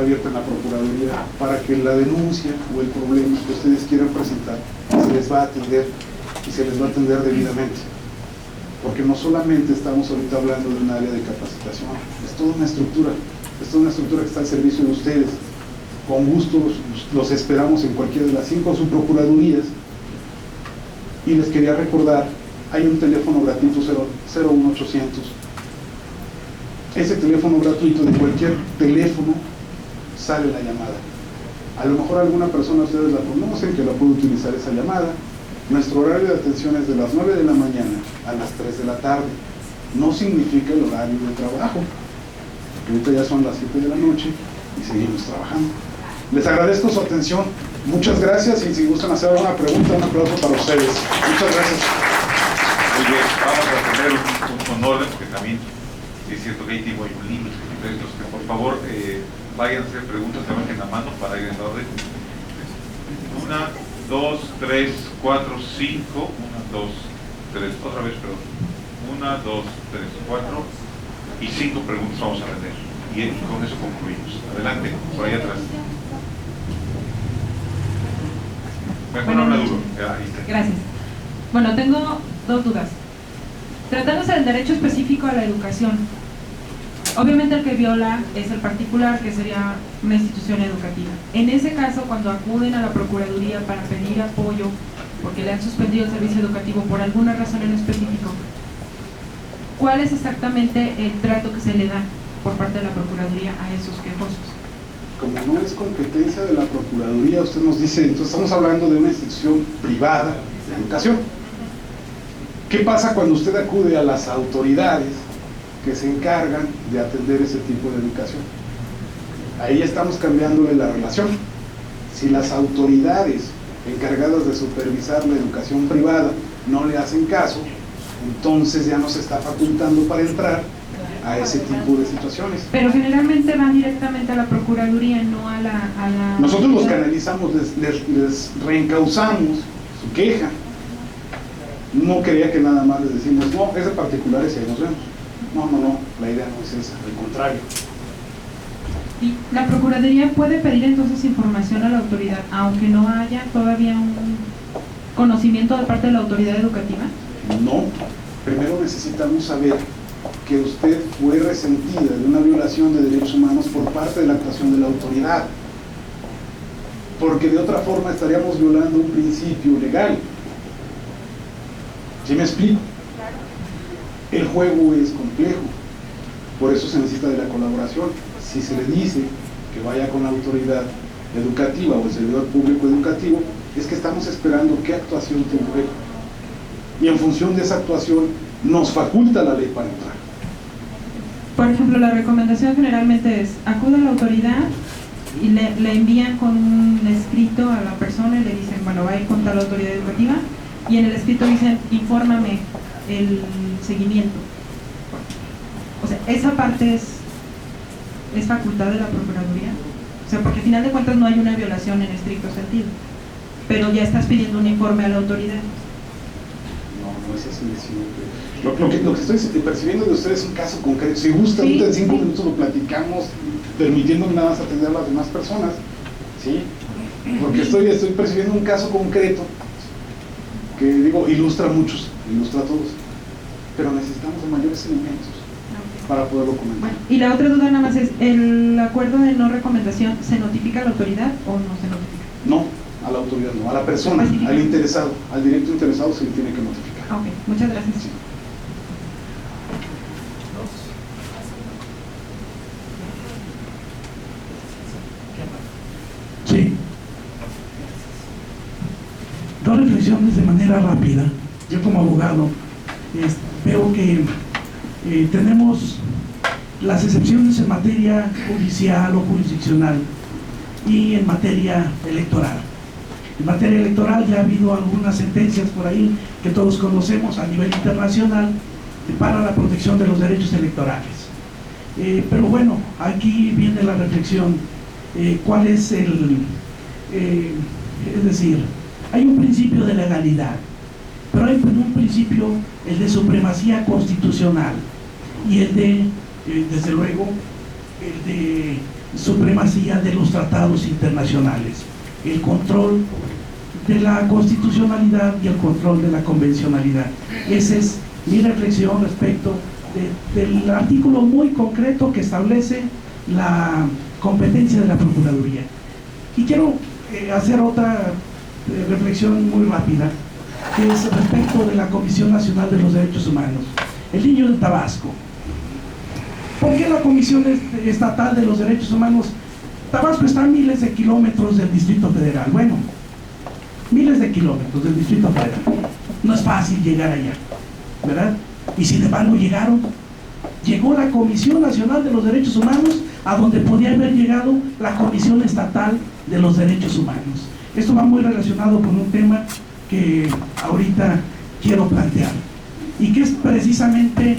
abierta en la Procuraduría para que la denuncia o el problema que ustedes quieran presentar se les va a atender y se les va a atender debidamente. Porque no solamente estamos ahorita hablando de un área de capacitación, es toda una estructura, que está al servicio de ustedes. Con gusto los esperamos en cualquiera de las 5 subprocuradurías. Y les quería recordar, hay un teléfono gratuito 01800. Ese teléfono gratuito, de cualquier teléfono sale la llamada. A lo mejor alguna persona ustedes la conocen que la puede utilizar esa llamada. Nuestro horario de atención es de las 9 de la mañana a las 3 de la tarde. No significa el horario de trabajo. Ahorita ya son las 7 de la noche y seguimos trabajando. Les agradezco su atención. Muchas gracias, y si gustan hacer alguna pregunta, un aplauso para ustedes. Muchas gracias. Muy bien, vamos a tener un orden, porque también es cierto que hay tiempo, hay un límite, que por favor vayan a hacer preguntas, levanten la mano para ir en orden. 1, 2, 3, 4, 5, 1, 2, 3, otra vez, perdón. 1, 2, 3, 4 y 5 preguntas vamos a tener. Y con eso concluimos. Adelante, por ahí atrás. Mejor habla duro. Gracias. Bueno, tengo 2 dudas. Tratándose del derecho específico a la educación, obviamente el que viola es el particular, que sería una institución educativa. En ese caso, cuando acuden a la Procuraduría para pedir apoyo, porque le han suspendido el servicio educativo por alguna razón en específico, ¿cuál es exactamente el trato que se le da por parte de la Procuraduría a esos quejosos? Como no es competencia de la Procuraduría, usted nos dice, entonces estamos hablando de una institución privada de educación. ¿Qué pasa cuando usted acude a las autoridades que se encargan de atender ese tipo de educación? Ahí estamos cambiándole la relación. Si las autoridades encargadas de supervisar la educación privada no le hacen caso, entonces ya no se está facultando para entrar a ese tipo de situaciones. Pero generalmente van directamente a la Procuraduría, no a la... Nosotros los canalizamos, les reencauzamos su queja. No quería que nada más les decimos, no, es de particulares y ahí nos vemos. No, la idea no es esa, al contrario. ¿Y la Procuraduría puede pedir entonces información a la autoridad, aunque no haya todavía un conocimiento de parte de la autoridad educativa? No, primero necesitamos saber que usted fue resentida de una violación de derechos humanos por parte de la actuación de la autoridad, porque de otra forma estaríamos violando un principio legal. ¿Sí me explico? El juego es complejo, por eso se necesita de la colaboración. Si se le dice que vaya con la autoridad educativa o el servidor público educativo, es que estamos esperando qué actuación tendrá, y en función de esa actuación nos faculta la ley para entrar. Por ejemplo, la recomendación generalmente es, acude a la autoridad y le envían con un escrito a la persona y le dicen, bueno, va a ir con tal autoridad educativa, y en el escrito dicen, infórmame el seguimiento. O sea, esa parte es facultad de la Procuraduría. O sea, porque al final de cuentas no hay una violación en estricto sentido, pero ya estás pidiendo un informe a la autoridad. No es así. Lo que estoy percibiendo de ustedes es un caso concreto. Si gusta, sí, ahorita en 5 minutos lo platicamos, permitiéndome nada más atender a las demás personas, ¿sí? Porque estoy percibiendo un caso concreto que, digo, ilustra a muchos, ilustra a todos, pero necesitamos de mayores elementos para poderlo comentar. Bueno, y la otra duda nada más es, ¿el acuerdo de no recomendación se notifica a la autoridad o no se notifica? No, a la autoridad no, a la persona, al interesado, al directo interesado se le tiene que notificar. Ok, muchas gracias. Sí. Sí. 2 reflexiones de manera rápida. Yo como abogado veo que tenemos las excepciones en materia judicial o jurisdiccional y en materia electoral. En materia electoral ya ha habido algunas sentencias por ahí que todos conocemos a nivel internacional para la protección de los derechos electorales. Pero bueno, aquí viene la reflexión. ¿Cuál es el...? Es decir, hay un principio de legalidad, pero hay un principio, el de supremacía constitucional, y el de, desde luego, el de supremacía de los tratados internacionales, el control de la constitucionalidad y el control de la convencionalidad. Esa es mi reflexión respecto del artículo muy concreto que establece la competencia de la Procuraduría. Y quiero hacer otra reflexión muy rápida, que es respecto de la Comisión Nacional de los Derechos Humanos. El niño de Tabasco. ¿Por qué la Comisión Estatal de los Derechos Humanos? Tabasco está a miles de kilómetros del Distrito Federal. Bueno, miles de kilómetros del Distrito Federal. No es fácil llegar allá, ¿verdad? Y sin embargo llegaron. Llegó la Comisión Nacional de los Derechos Humanos a donde podía haber llegado la Comisión Estatal de los Derechos Humanos. Esto va muy relacionado con un tema que ahorita quiero plantear, y que es precisamente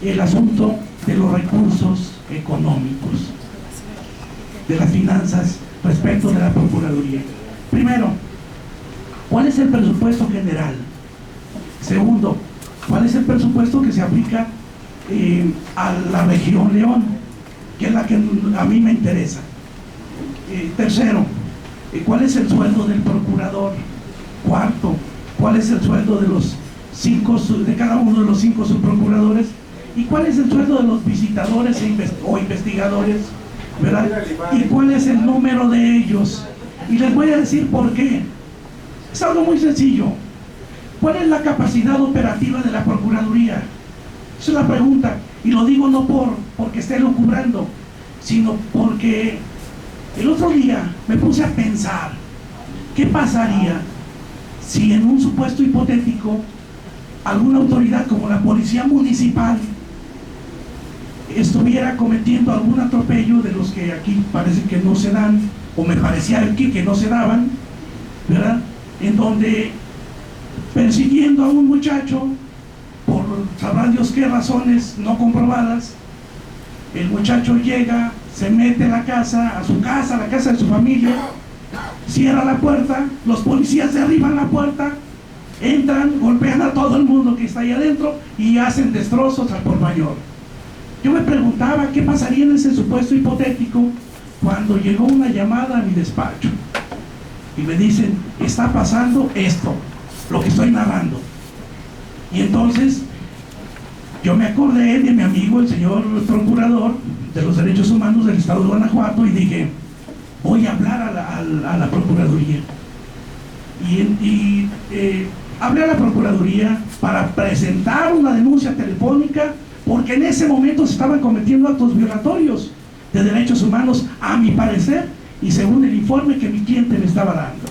el asunto de los recursos económicos, de las finanzas respecto de la Procuraduría. Primero, ¿cuál es el presupuesto general? Segundo, ¿cuál es el presupuesto que se aplica a la región León, que es la que a mí me interesa? Tercero, ¿cuál es el sueldo del procurador? Cuarto, ¿cuál es el sueldo de cada uno de los 5 subprocuradores? ¿Y cuál es el sueldo de los visitadores o investigadores? ¿Verdad? ¿Y cuál es el número de ellos? Y les voy a decir por qué. Es algo muy sencillo. ¿Cuál es la capacidad operativa de la Procuraduría? Esa es la pregunta. Y lo digo no porque esté lucubrando, sino porque el otro día me puse a pensar, ¿qué pasaría si en un supuesto hipotético alguna autoridad como la Policía Municipal estuviera cometiendo algún atropello de los que aquí parece que no se dan, o me parecía aquí que no se daban, ¿verdad? En donde, persiguiendo a un muchacho por sabrá Dios qué razones no comprobadas, el muchacho llega, se mete a la casa, a la casa de su familia, cierra la puerta, los policías derriban la puerta, entran, golpean a todo el mundo que está ahí adentro y hacen destrozos al por mayor. Yo me preguntaba qué pasaría en ese supuesto hipotético cuando llegó una llamada a mi despacho y me dicen, está pasando esto, lo que estoy narrando. Y entonces yo me acordé de mi amigo, el señor procurador de los derechos humanos del estado de Guanajuato, y dije, voy a hablar a la Procuraduría. Y hablé a la Procuraduría para presentar una denuncia telefónica, porque en ese momento se estaban cometiendo actos violatorios de derechos humanos, a mi parecer, y según el informe que mi cliente me estaba dando.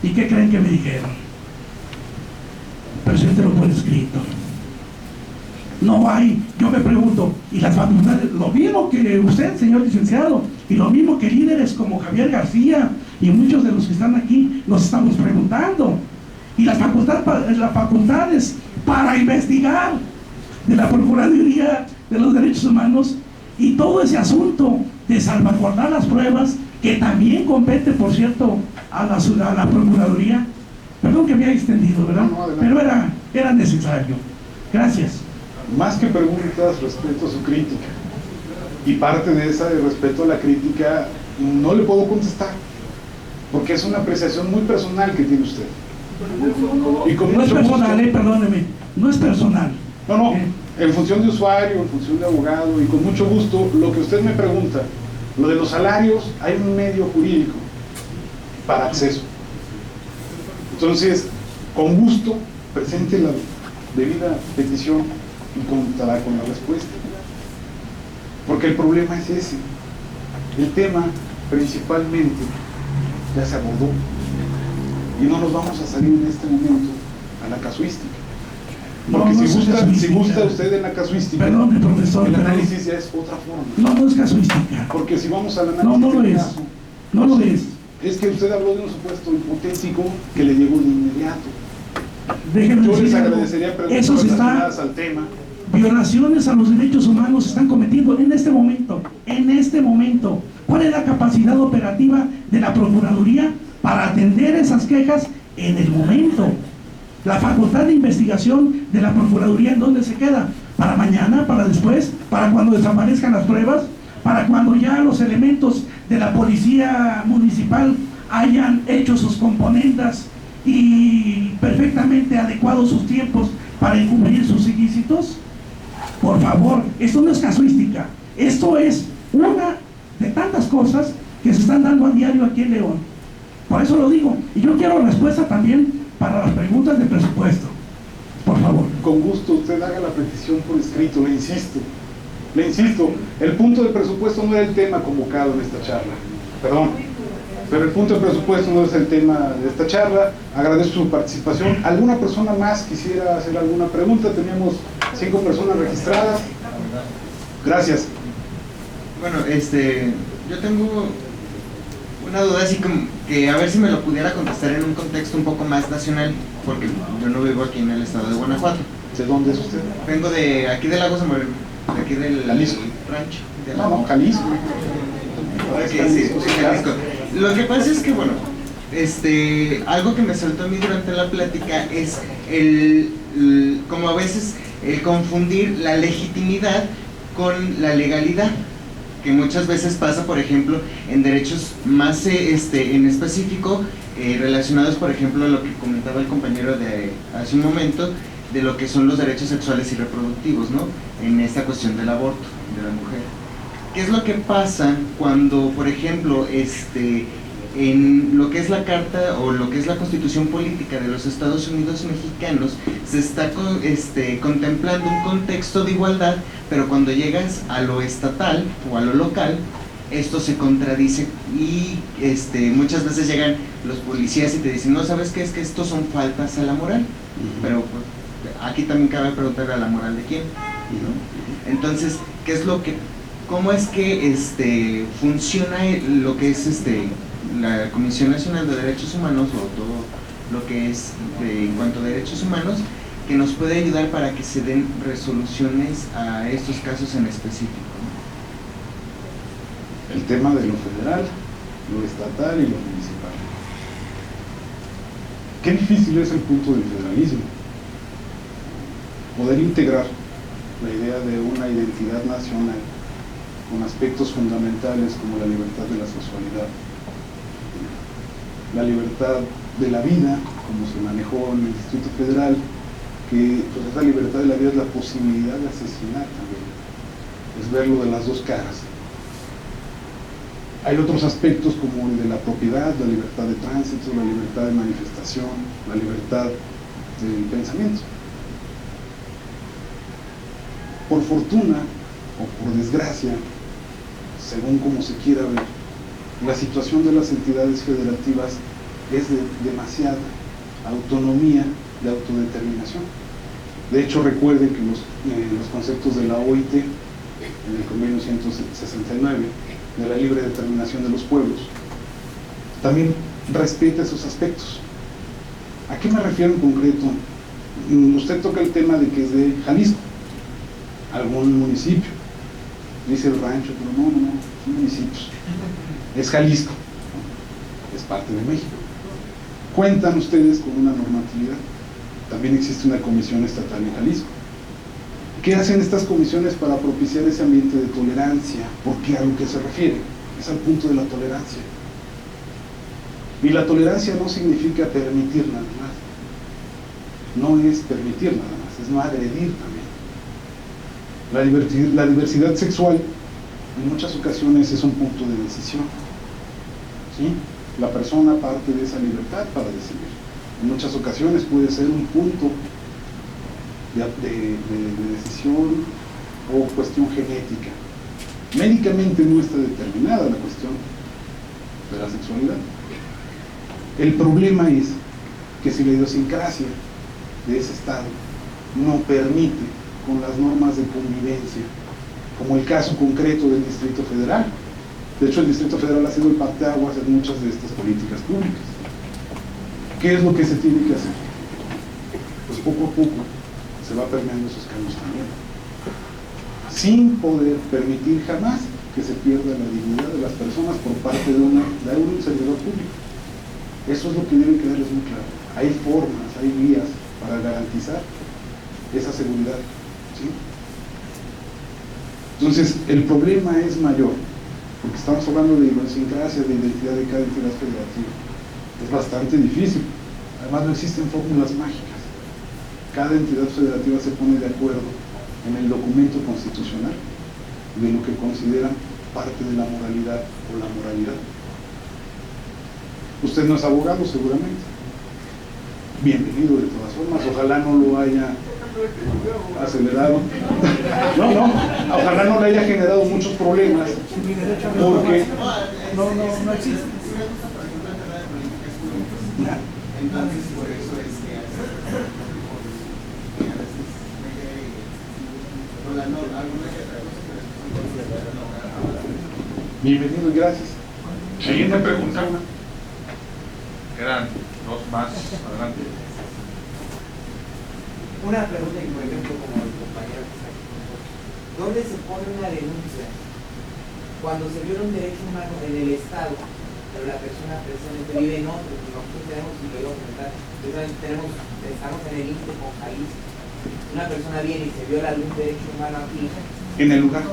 ¿Y qué creen que me dijeron? Preséntelo por escrito. No hay, yo me pregunto, y las facultades, lo mismo que usted, señor licenciado, y lo mismo que líderes como Javier García y muchos de los que están aquí nos estamos preguntando, y las facultades para investigar de la Procuraduría de los Derechos Humanos, y todo ese asunto de salvaguardar las pruebas, que también compete, por cierto, a la Procuraduría. Perdón que me haya extendido, ¿verdad? No, pero era necesario. Gracias. Más que preguntas, respeto a su crítica, y parte de esa de respeto a la crítica no le puedo contestar, porque es una apreciación muy personal que tiene usted. Y con No es mucho personal, gusto, perdóneme, no es personal. no, en función de usuario, en función de abogado, y con mucho gusto, lo que usted me pregunta, lo de los salarios, hay un medio jurídico para acceso. Entonces, con gusto, presente la debida petición y contará con la respuesta. Porque el problema es ese. El tema, principalmente, ya se abordó. Y no nos vamos a salir en este momento a la casuística. Porque No, si gusta usted en la casuística, perdón, profesor, el análisis ya es otra forma. No es casuística. Porque si vamos al análisis No lo del es. caso, No lo es. es que usted habló de un supuesto hipotético que le llegó de inmediato. Déjenme Yo les decir algo. agradecería preguntas Eso se está, relacionadas al tema. violaciones a los derechos humanos se están cometiendo en este momento. En este momento. ¿Cuál es la capacidad operativa de la Procuraduría para atender esas quejas en el momento? La facultad de investigación de la Procuraduría, ¿en dónde se queda? ¿Para mañana? ¿Para después? ¿Para cuando desaparezcan las pruebas? para cuando ya los elementos de la policía municipal hayan hecho sus componendas y perfectamente adecuados sus tiempos para encubrir sus ilícitos? Por favor, esto no es casuística, esto es una de tantas cosas que se están dando a diario aquí en León. Por eso lo digo, y yo quiero respuesta también para las preguntas de presupuesto, por favor. Con gusto, usted haga la petición por escrito, le insisto, el punto del presupuesto no era el tema convocado en esta charla, perdón, pero el punto del presupuesto no es el tema de esta charla. Agradezco su participación. ¿Alguna persona más quisiera hacer alguna pregunta? Teníamos 5 personas registradas. Gracias. Bueno, yo tengo una duda así como que a ver si me lo pudiera contestar en un contexto un poco más nacional, porque yo no vivo aquí en el estado de Guanajuato. ¿De dónde es usted? Vengo de aquí de Lagos de Moreno, de aquí del Jalisco. rancho. No, Jalisco. Sí, Jalisco. Lo que pasa es que, bueno, algo que me saltó a mí durante la plática es como a veces el confundir la legitimidad con la legalidad, que muchas veces pasa, por ejemplo, en derechos más en específico, relacionados, por ejemplo, a lo que comentaba el compañero de hace un momento, de lo que son los derechos sexuales y reproductivos, ¿no? En esta cuestión del aborto de la mujer. ¿Qué es lo que pasa cuando, por ejemplo, en lo que es la Carta o lo que es la Constitución Política de los Estados Unidos Mexicanos se está contemplando un contexto de igualdad, pero cuando llegas a lo estatal o a lo local, esto se contradice y muchas veces llegan los policías y te dicen, no, ¿sabes qué? Es que estos son faltas a la moral, pero pues, aquí también cabe preguntar a la moral de quién, ¿no? Entonces, ¿cómo es que funciona lo que es la Comisión Nacional de Derechos Humanos o todo lo que es en cuanto a derechos humanos, que nos puede ayudar para que se den resoluciones a estos casos en específico? El tema de lo federal, lo estatal y lo municipal. Qué difícil es el punto del federalismo. Poder integrar la idea de una identidad nacional con aspectos fundamentales como la libertad de la sexualidad, la libertad de la vida, como se manejó en el Distrito Federal, que pues esa libertad de la vida es la posibilidad de asesinar también, es verlo de las dos caras. Hay otros aspectos como el de la propiedad, la libertad de tránsito, la libertad de manifestación, la libertad del pensamiento. Por fortuna o por desgracia, según como se quiera ver, la situación de las entidades federativas es de demasiada autonomía de autodeterminación. De hecho, recuerden que los conceptos de la OIT, en el convenio 169, de la libre determinación de los pueblos, también respeta esos aspectos. ¿A qué me refiero en concreto? Usted toca el tema de que es de Jalisco, algún municipio, dice el rancho, pero no, son municipios. Es Jalisco, es parte de México. Cuentan ustedes con una normatividad. También existe una comisión estatal en Jalisco. ¿Qué hacen estas comisiones para propiciar ese ambiente de tolerancia? Porque a lo que se refiere es al punto de la tolerancia. Y la tolerancia no significa permitir nada más. No es permitir nada más, es no agredir también. La diversidad sexual en muchas ocasiones es un punto de decisión, ¿sí? La persona parte de esa libertad para decidir. En muchas ocasiones puede ser un punto de decisión o cuestión genética. Médicamente no está determinada la cuestión de la sexualidad. El problema es que si la idiosincrasia de ese estado no permite con las normas de convivencia, como el caso concreto del Distrito Federal. De hecho, el Distrito Federal ha sido el parteaguas en muchas de estas políticas públicas. ¿Qué es lo que se tiene que hacer? Pues poco a poco se va permeando esos cambios también, sin poder permitir jamás que se pierda la dignidad de las personas por parte de un servidor público. Eso es lo que debe quedarles muy claro. Hay formas, hay vías para garantizar esa seguridad, ¿sí? Entonces, el problema es mayor, porque estamos hablando de idiosincrasia, de identidad de cada entidad federativa. Es bastante difícil. Además, no existen fórmulas mágicas. Cada entidad federativa se pone de acuerdo en el documento constitucional de lo que consideran parte de la moralidad o la moralidad. Usted no es abogado, seguramente. Bienvenido de todas formas. Ojalá no lo haya acelerado. No, ojalá no le haya generado muchos problemas. Porque no existe. Entonces, por eso es que bienvenido y gracias. Siguiente pregunta. Quedan dos más. Adelante. Una pregunta que, por ejemplo, como el compañero que está aquí con nosotros, ¿dónde se pone una denuncia cuando se viola un derecho humano en el Estado, pero la persona precisamente vive en otro? Nosotros tenemos, y lo iba a comentar, estamos en el INPE con Jalisco. Una persona viene y se viola algún derecho humano aquí, En el lugar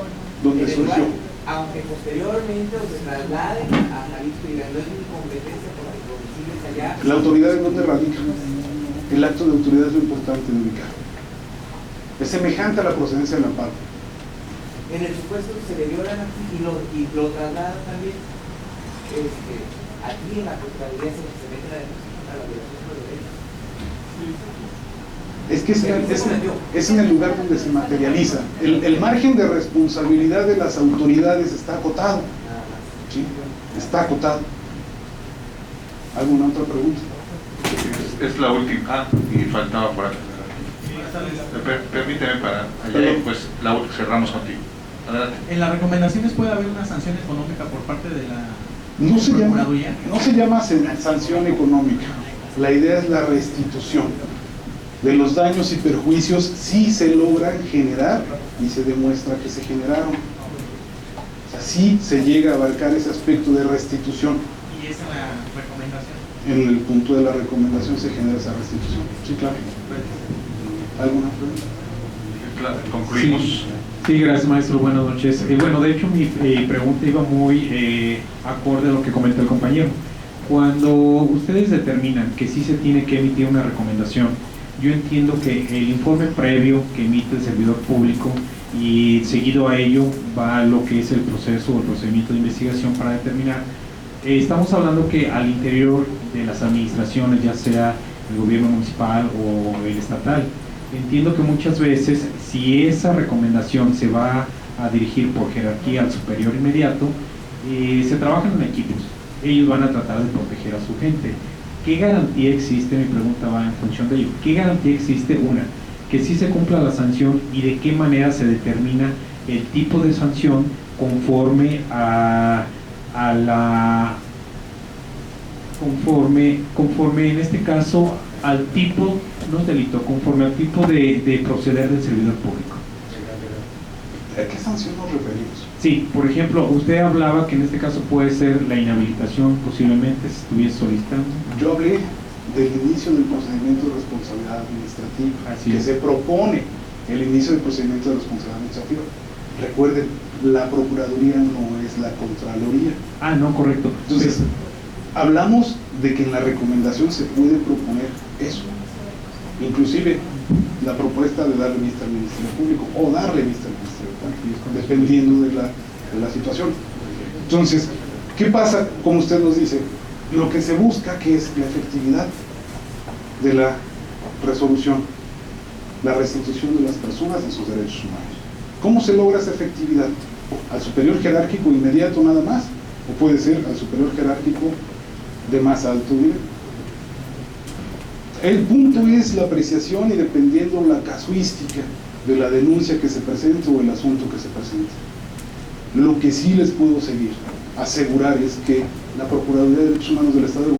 donde surgió. aunque posteriormente o se traslade a Jalisco y no es mi competencia porque el domicilio es allá. La autoridad en donde radica. El acto de autoridad es lo importante de ubicar. Es semejante a la procedencia del amparo. En el supuesto que se le violan aquí y lo trasladan también, aquí en la Procuraduría se mete la denuncia contra la violación de los derechos. Es que es en el lugar donde se materializa. El margen de responsabilidad de las autoridades está acotado. ¿Sí? Está acotado. ¿Alguna otra pregunta? Es la última. Y faltaba por acá. Permíteme para allá y pues la cerramos contigo. Adelante. En las recomendaciones puede haber una sanción económica por parte de la Procuraduría. No se llama sanción económica. La idea es la restitución de los daños y perjuicios si se logran generar y se demuestra que se generaron. O sea, sí se llega a abarcar ese aspecto de restitución. Y esa es la recomendación. En el punto de la recomendación se genera esa restitución. Sí, claro. ¿Alguna pregunta? Claro, concluimos. Sí, gracias, maestro. Buenas noches. Bueno, de hecho mi pregunta iba muy acorde a lo que comentó el compañero. Cuando ustedes determinan que sí se tiene que emitir una recomendación, yo entiendo que el informe previo que emite el servidor público y seguido a ello va lo que es el proceso o el procedimiento de investigación para determinar. Estamos hablando que al interior de las administraciones, ya sea el gobierno municipal o el estatal, entiendo que muchas veces si esa recomendación se va a dirigir por jerarquía al superior inmediato, se trabajan en equipos. Ellos van a tratar de proteger a su gente. ¿Qué garantía existe? Mi pregunta va en función de ello. ¿Qué garantía existe? Una, que sí se cumpla la sanción y de qué manera se determina el tipo de sanción conforme conforme en este caso al tipo, no es delito, conforme al tipo de proceder del servidor público. ¿A qué sanción nos referimos? Sí, por ejemplo, usted hablaba que en este caso puede ser la inhabilitación, posiblemente si estuviese solicitando. Yo hablé del inicio del procedimiento de responsabilidad administrativa, Así que es. se propone el inicio del procedimiento de responsabilidad administrativa. Recuerden, la Procuraduría no es la Contraloría. Ah, no, correcto. Entonces, hablamos de que en la recomendación se puede proponer eso. Inclusive, la propuesta de darle vista al Ministerio Público o darle vista al Ministerio Público, dependiendo de la situación. Entonces, ¿qué pasa? Como usted nos dice, lo que se busca que es la efectividad de la resolución, la restitución de las personas de sus derechos humanos. ¿Cómo se logra esa efectividad? ¿Al superior jerárquico inmediato nada más? ¿O puede ser al superior jerárquico de más alto nivel? El punto es la apreciación y dependiendo la casuística de la denuncia que se presente o el asunto que se presente. Lo que sí les puedo asegurar es que la Procuraduría de Derechos Humanos del Estado de